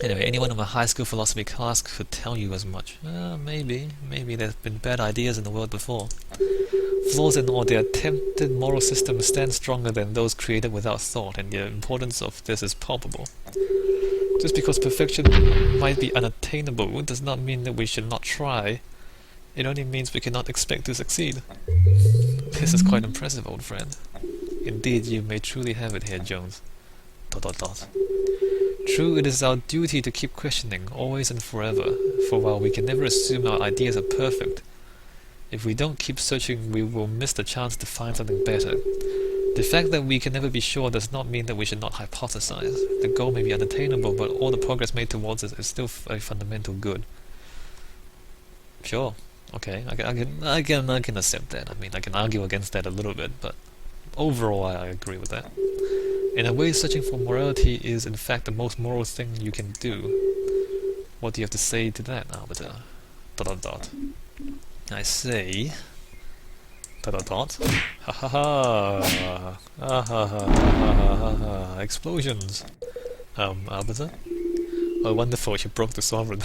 Anyway, anyone in my high school philosophy class could tell you as much. Maybe there have been bad ideas in the world before. Flaws in all, the attempted moral system stand stronger than those created without thought, and the importance of this is palpable. Just because perfection might be unattainable does not mean that we should not try. It only means we cannot expect to succeed. This is quite impressive, old friend. Indeed, you may truly have it here, Jones. ... True, it is our duty to keep questioning, always and forever, for while we can never assume our ideas are perfect, if we don't keep searching we will miss the chance to find something better. The fact that we can never be sure does not mean that we should not hypothesize. The goal may be unattainable, but all the progress made towards it is still a fundamental good. Sure, okay, I can accept that. I mean, I can argue against that a little bit, but overall I agree with that. In a way, searching for morality is in fact the most moral thing you can do. What do you have to say to that, Arbiter? ... I say... ... Ha ha ha! Ha ha ha ha ha! Explosions! Arbiter? Oh, wonderful, you broke the sovereign.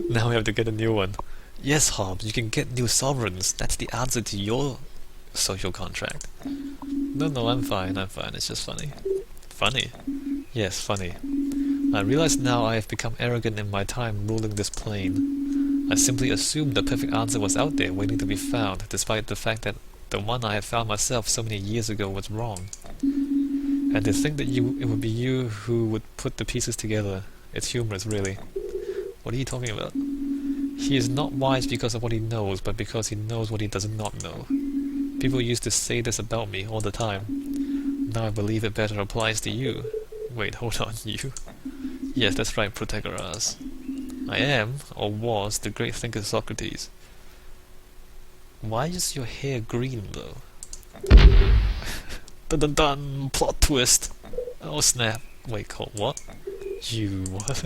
Now we have to get a new one. Yes, Hobbes, you can get new sovereigns. That's the answer to your social contract. No, I'm fine, it's just funny. Funny? Yes, funny. I realize now I have become arrogant in my time ruling this plane. I simply assumed the perfect answer was out there waiting to be found, despite the fact that the one I had found myself so many years ago was wrong. And to think that it would be you who would put the pieces together, it's humorous, really. What are you talking about? He is not wise because of what he knows, but because he knows what he does not know. People used to say this about me all the time. Now I believe it better applies to you. Wait, hold on, you? Yes, that's right, Protagoras. I am, or was, the great thinker Socrates. Why is your hair green, though? Dun dun dun! Plot twist! Oh snap! Wait, what? You what?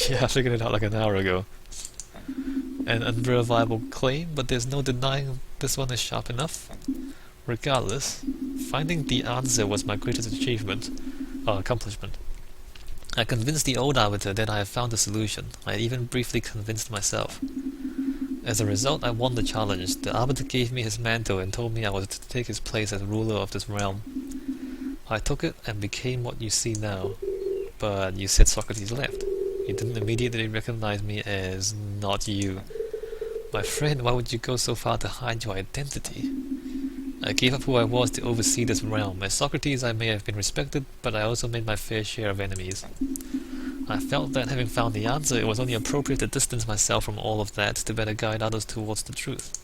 Yeah, I figured it out like an hour ago. An unverifiable claim, but there's no denying this one is sharp enough. Regardless, finding the answer was my greatest accomplishment. I convinced the old arbiter that I had found the solution. I had even briefly convinced myself. As a result, I won the challenge. The arbiter gave me his mantle and told me I was to take his place as ruler of this realm. I took it and became what you see now. But you said Socrates left. You didn't immediately recognize me as not you. My friend, why would you go so far to hide your identity? I gave up who I was to oversee this realm. As Socrates I may have been respected, but I also made my fair share of enemies. I felt that having found the answer, it was only appropriate to distance myself from all of that to better guide others towards the truth.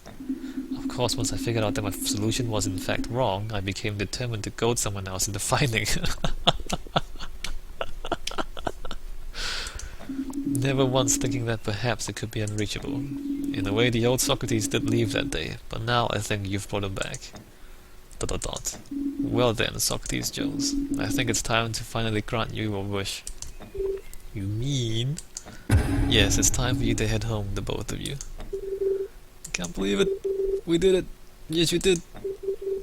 Of course, once I figured out that my solution was in fact wrong, I became determined to goad someone else into finding. Never once thinking that perhaps it could be unreachable. In a way, the old Socrates did leave that day, but now I think you've brought him back. ... Well then, Socrates Jones, I think it's time to finally grant you your wish. You mean? Yes, it's time for you to head home, the both of you. Can't believe it! We did it! Yes, you did!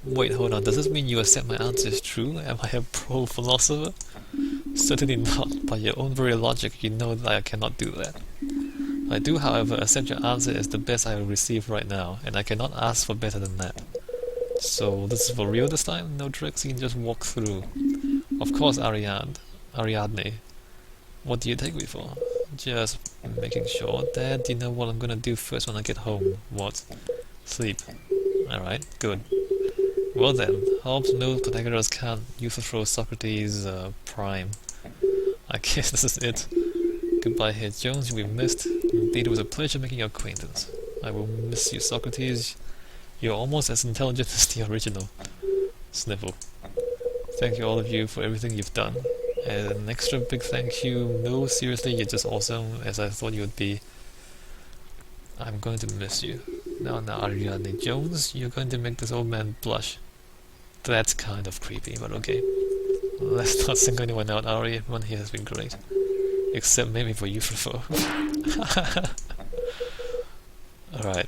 Wait, hold on, does this mean you accept my answer is true? Am I a pro-philosopher? Certainly not. By your own very logic, you know that I cannot do that. I do, however, accept your answer as the best I will receive right now, and I cannot ask for better than that. So, this is for real this time? No tricks, you can just walk through. Of course, Ariadne. What do you take me for? Just making sure. Dad, you know what I'm gonna do first when I get home? What? Sleep. Alright, good. Well then, Hobbes knows Protagoras can't overthrow Socrates' prime. I guess this is it. Goodbye here, Jones, you'll be missed. Indeed, it was a pleasure making your acquaintance. I will miss you, Socrates. You're almost as intelligent as the original. Sniffle. Thank you all of you for everything you've done. And an extra big thank you. No, seriously, you're just awesome, as I thought you would be. I'm going to miss you. Now, Ariadne Jones, you're going to make this old man blush. That's kind of creepy, but okay. Let's not single anyone out, Ari. Everyone here has been great. Except maybe for you, Frifo. Alright.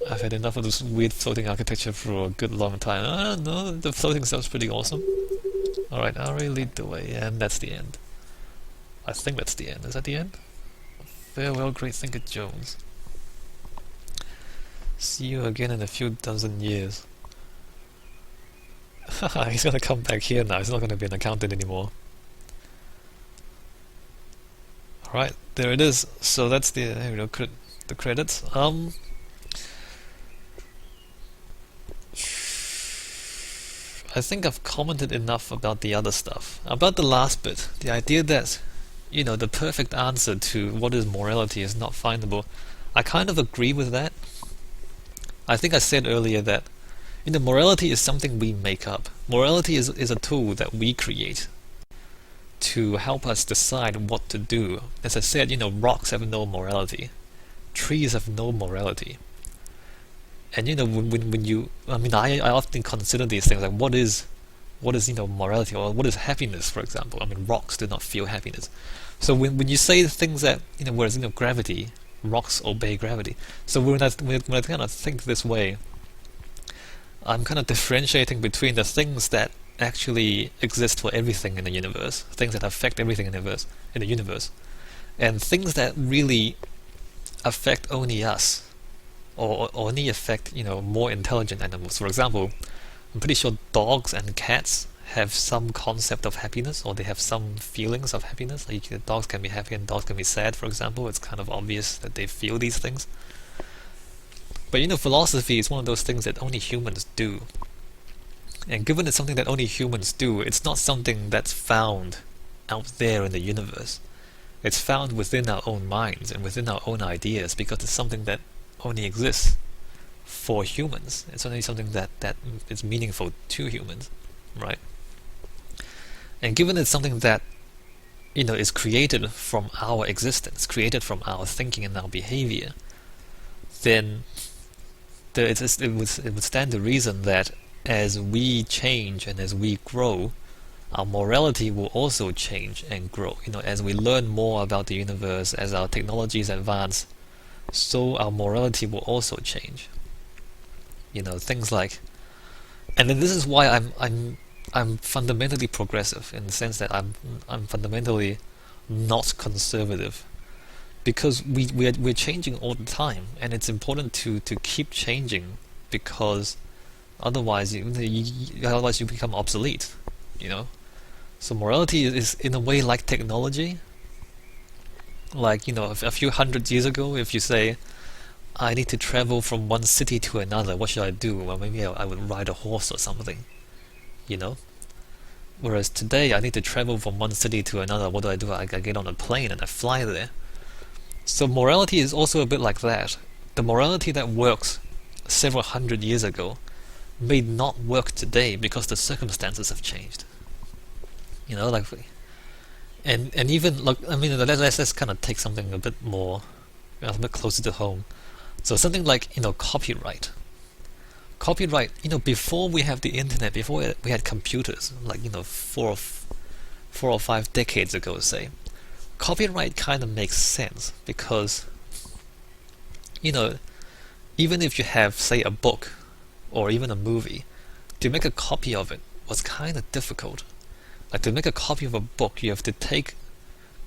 I've had enough of this weird floating architecture for a good long time. I don't know, the floating stuff's pretty awesome. Alright, Ari, lead the way, and that's the end. I think that's the end. Is that the end? Farewell, great thinker Jones. See you again in a few dozen years. Haha, he's gonna come back here now. He's not gonna be an accountant anymore. Alright, there it is. So that's the the credits. I think I've commented enough about the other stuff. About the last bit, the idea that, the perfect answer to what is morality is not findable. I kind of agree with that. I think I said earlier that, morality is something we make up. Morality is a tool that we create to help us decide what to do. As I said, rocks have no morality. Trees have no morality. And when you, I often consider these things like what is morality, or what is happiness, for example. Rocks do not feel happiness. So when you say things that whereas gravity, rocks obey gravity. So when I kind of think this way, I'm kind of differentiating between the things that actually exist for everything in the universe, things that affect everything in the universe, and things that really affect only us. Or only affect, more intelligent animals. For example, I'm pretty sure dogs and cats have some concept of happiness, or they have some feelings of happiness. Like dogs can be happy and dogs can be sad, for example. It's kind of obvious that they feel these things. But philosophy is one of those things that only humans do. And given it's something that only humans do, it's not something that's found out there in the universe. It's found within our own minds and within our own ideas, because it's something that only exists for humans. It's only something that is meaningful to humans, right? And given it's something that is created from our existence, created from our thinking and our behavior, then it would stand to reason that as we change and as we grow, our morality will also change and grow. As we learn more about the universe, as our technologies advance, so our morality will also change. Things like, and then this is why I'm fundamentally progressive, in the sense that I'm fundamentally not conservative, because we're changing all the time, and it's important to keep changing, because otherwise you become obsolete. So morality is in a way like technology. Like, a few hundred years ago, if you say, I need to travel from one city to another, what should I do? Well, maybe I would ride a horse or something, Whereas today, I need to travel from one city to another, what do? I get on a plane and I fly there. So morality is also a bit like that. The morality that works several hundred years ago may not work today because the circumstances have changed. And even let's kind of take something a bit closer to home. So something like copyright. Copyright, before we have the internet, before we had computers, like 4 or 5 decades ago, say, copyright kind of makes sense because even if you have, say, a book or even a movie, to make a copy of it was kind of difficult. Like, to make a copy of a book, you have to take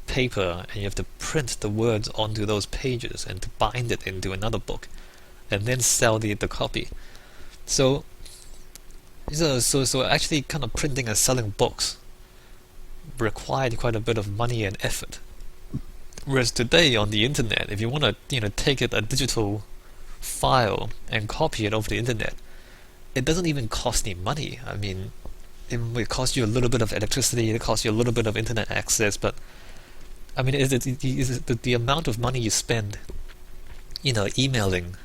paper and you have to print the words onto those pages and to bind it into another book and then sell the copy. So actually kind of printing and selling books required quite a bit of money and effort. Whereas today on the internet, if you want to take a digital file and copy it over the internet, it doesn't even cost any money. It costs you a little bit of electricity, it costs you a little bit of internet access, but the amount of money you spend, emailing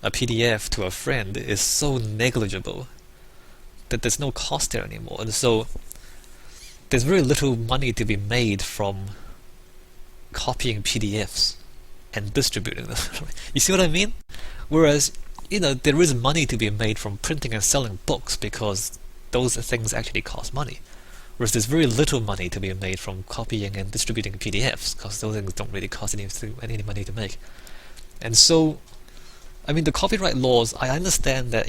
a PDF to a friend is so negligible that there's no cost there anymore. And so there's very little money to be made from copying PDFs and distributing them. You see what I mean? Whereas, there is money to be made from printing and selling books because those things actually cost money. Whereas there's very little money to be made from copying and distributing PDFs because those things don't really cost any money to make. And so I mean, the copyright laws, I understand that,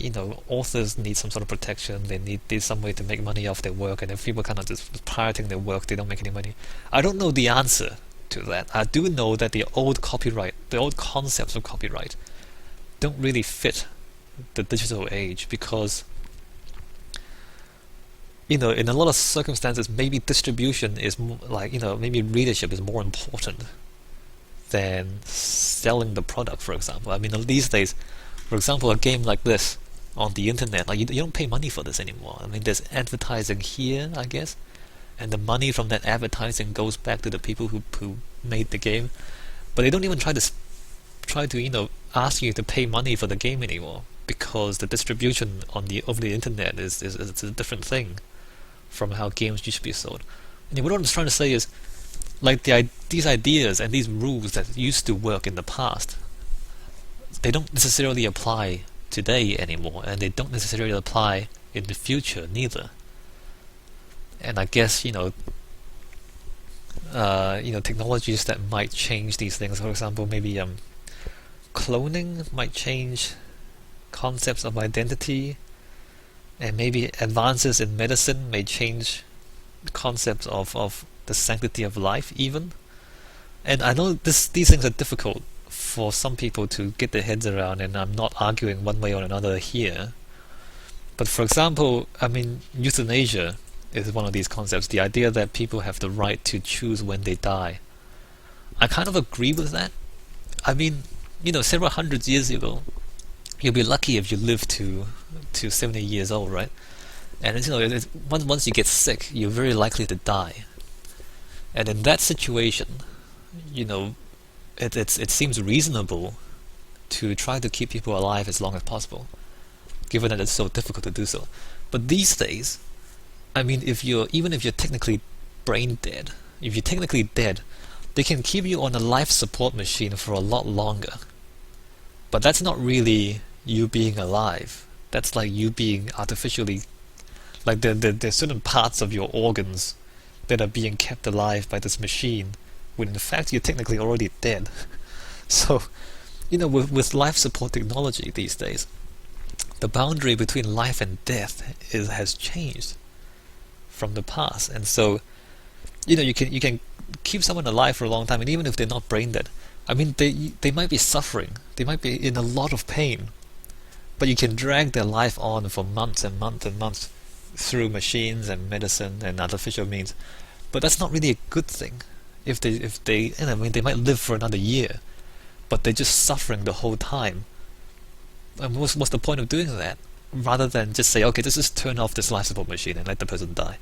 authors need some sort of protection, they need some way to make money off their work, and if people kind of just pirating their work, they don't make any money. I don't know the answer to that. I do know that the old concepts of copyright don't really fit the digital age because, in a lot of circumstances, maybe distribution is maybe readership is more important than selling the product, for example. I mean, these days, for example, a game like this on the internet, like you don't pay money for this anymore. I mean, there's advertising here, I guess, and the money from that advertising goes back to the people who made the game, but they don't even try to ask you to pay money for the game anymore because the distribution over the internet is a different thing from how games used to be sold. And what I'm trying to say is, like these ideas and these rules that used to work in the past, they don't necessarily apply today anymore, and they don't necessarily apply in the future neither. And I guess technologies that might change these things. For example, maybe cloning might change concepts of identity, and maybe advances in medicine may change concepts of the sanctity of life even. And I know these things are difficult for some people to get their heads around, and I'm not arguing one way or another here. But for example, I mean, euthanasia is one of these concepts, the idea that people have the right to choose when they die. I kind of agree with that. I mean, several hundred years ago, you'll be lucky if you live to 70 years old, right? And once you get sick, you're very likely to die. And in that situation, it seems reasonable to try to keep people alive as long as possible, given that it's so difficult to do so. But these days, I mean, even if you're technically brain dead, if you're technically dead, they can keep you on a life support machine for a lot longer. But that's not really you being alive. That's like you being artificially, like there's certain parts of your organs that are being kept alive by this machine, when in fact you're technically already dead. So, with life support technology these days, the boundary between life and death has changed from the past. And so, you can keep someone alive for a long time, and even if they're not brain dead, I mean, they might be suffering, they might be in a lot of pain, but you can drag their life on for months and months and months through machines and medicine and artificial means. But that's not really a good thing. If they they might live for another year, but they're just suffering the whole time. And what's the point of doing that? Rather than just say, okay, just turn off this life support machine and let the person die,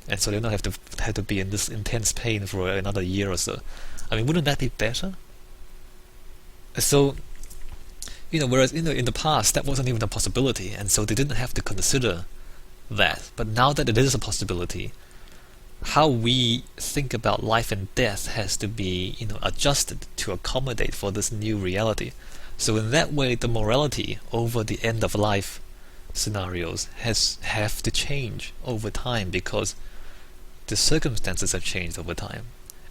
and so they don't have to be in this intense pain for another year or so. I mean, wouldn't that be better? So, whereas in the past that wasn't even a possibility, and so they didn't have to consider that. But now that it is a possibility, how we think about life and death has to be adjusted to accommodate for this new reality. So in that way, the morality over the end of life scenarios have to change over time, because the circumstances have changed over time.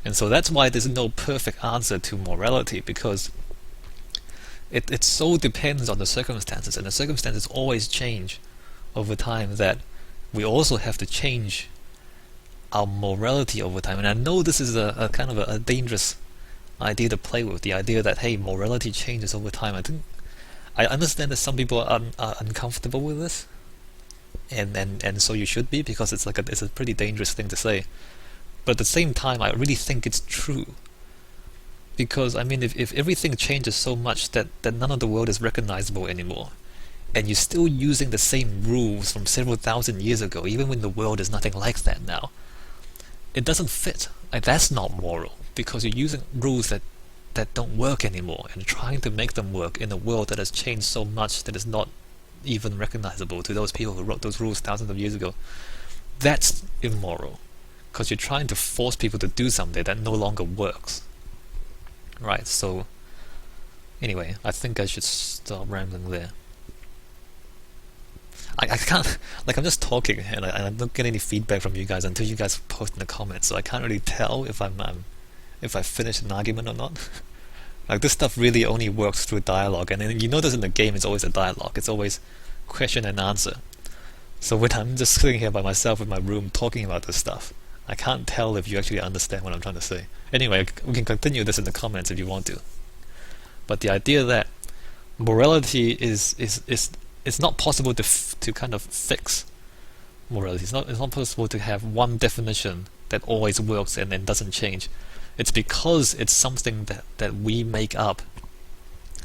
And so that's why there's no perfect answer to morality, because it so depends on the circumstances, and the circumstances always change over time, that we also have to change our morality over time. And I know this is a kind of a dangerous idea to play with, the idea that, hey, morality changes over time. I understand that some people are uncomfortable with this, and so you should be, because it's a pretty dangerous thing to say. But at the same time, I really think it's true. Because, I mean, if everything changes so much that none of the world is recognizable anymore, and you're still using the same rules from several thousand years ago, even when the world is nothing like that now, it doesn't fit. That's not moral, because you're using rules that don't work anymore, and trying to make them work in a world that has changed so much that is not even recognizable to those people who wrote those rules thousands of years ago. That's immoral, because you're trying to force people to do something that no longer works. Right, so anyway, I think I should stop rambling there. I can't, I'm just talking, and I don't get any feedback from you guys until you guys post in the comments, so I can't really tell if I finished an argument or not. Like this stuff really only works through dialogue, and then you notice in the game it's always a dialogue. It's always question and answer. So when I'm just sitting here by myself in my room talking about this stuff, I can't tell if you actually understand what I'm trying to say. Anyway, we can continue this in the comments if you want to. But the idea that morality is not possible to kind of fix morality. It's not possible to have one definition that always works and then doesn't change. It's because it's something that we make up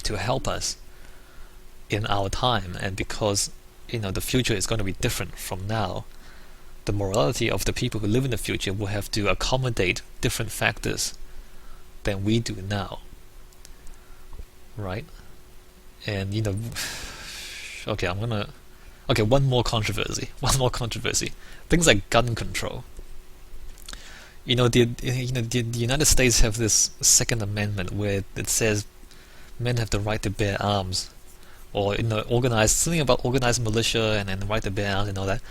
to help us in our time, and because the future is going to be different from now. The morality of the people who live in the future will have to accommodate different factors than we do now, right? And okay, one more controversy. Things like gun control. The United States have this Second Amendment where it says men have the right to bear arms, or something about organized militia and the right to bear arms and all that,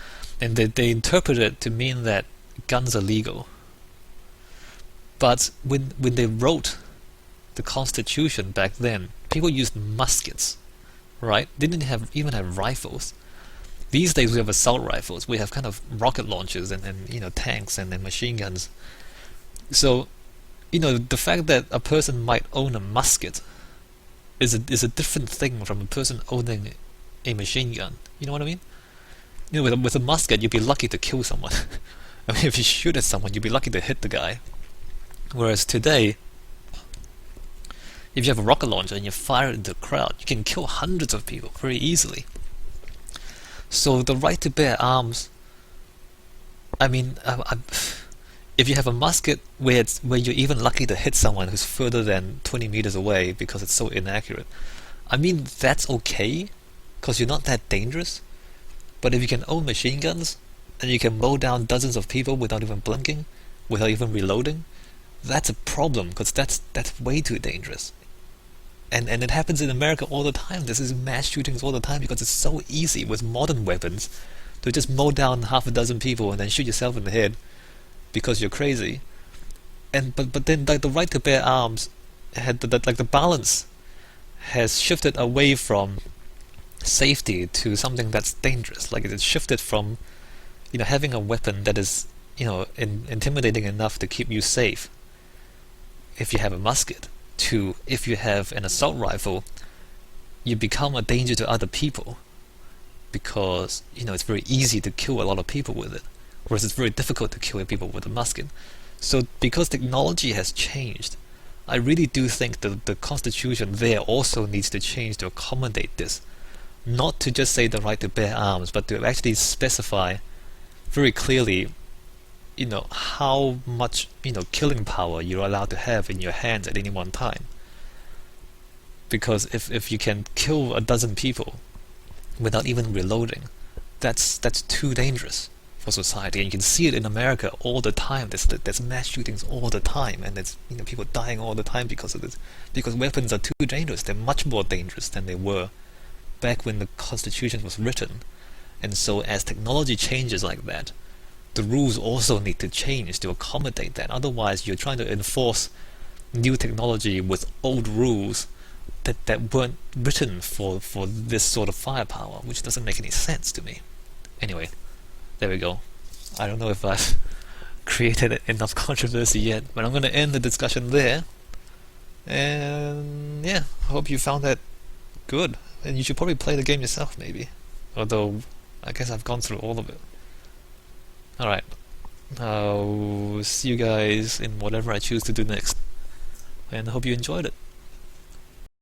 and they interpret it to mean that guns are legal. But when they wrote the Constitution back then, people used muskets, right? They didn't even have rifles. These days we have assault rifles. We have kind of rocket launchers and tanks and machine guns. So, the fact that a person might own a musket is a different thing from a person owning a machine gun. You know what I mean? With a musket, you'd be lucky to kill someone. I mean, if you shoot at someone, you'd be lucky to hit the guy. Whereas today, if you have a rocket launcher and you fire it into the crowd, you can kill hundreds of people very easily. So the right to bear arms, I mean, if you have a musket where you're even lucky to hit someone who's further than 20 meters away because it's so inaccurate, I mean, that's okay, because you're not that dangerous. But if you can own machine guns, and you can mow down dozens of people without even blinking, without even reloading, that's a problem, because that's way too dangerous. And it happens in America all the time. There's mass shootings all the time because it's so easy with modern weapons to just mow down half a dozen people and then shoot yourself in the head because you're crazy. But then like the right to bear arms had the balance has shifted away from safety to something that's dangerous. Like it's shifted from having a weapon that is intimidating enough to keep you safe if you have a musket, to if you have an assault rifle, you become a danger to other people because it's very easy to kill a lot of people with it, whereas it's very difficult to kill people with a musket. So because technology has changed, I really do think that the Constitution there also needs to change to accommodate this. Not to just say the right to bear arms, but to actually specify very clearly how much killing power you're allowed to have in your hands at any one time. Because if you can kill a dozen people without even reloading, that's too dangerous for society. And you can see it in America all the time. There's mass shootings all the time, and there's people dying all the time because of this. Because weapons are too dangerous. They're much more dangerous than they were back when the Constitution was written. And so as technology changes like that, the rules also need to change to accommodate that. Otherwise, you're trying to enforce new technology with old rules that weren't written for this sort of firepower, which doesn't make any sense to me. Anyway, there we go. I don't know if I've created enough controversy yet, but I'm going to end the discussion there. And yeah, I hope you found that good. And you should probably play the game yourself, maybe. Although, I guess I've gone through all of it. Alright, I'll see you guys in whatever I choose to do next, and I hope you enjoyed it.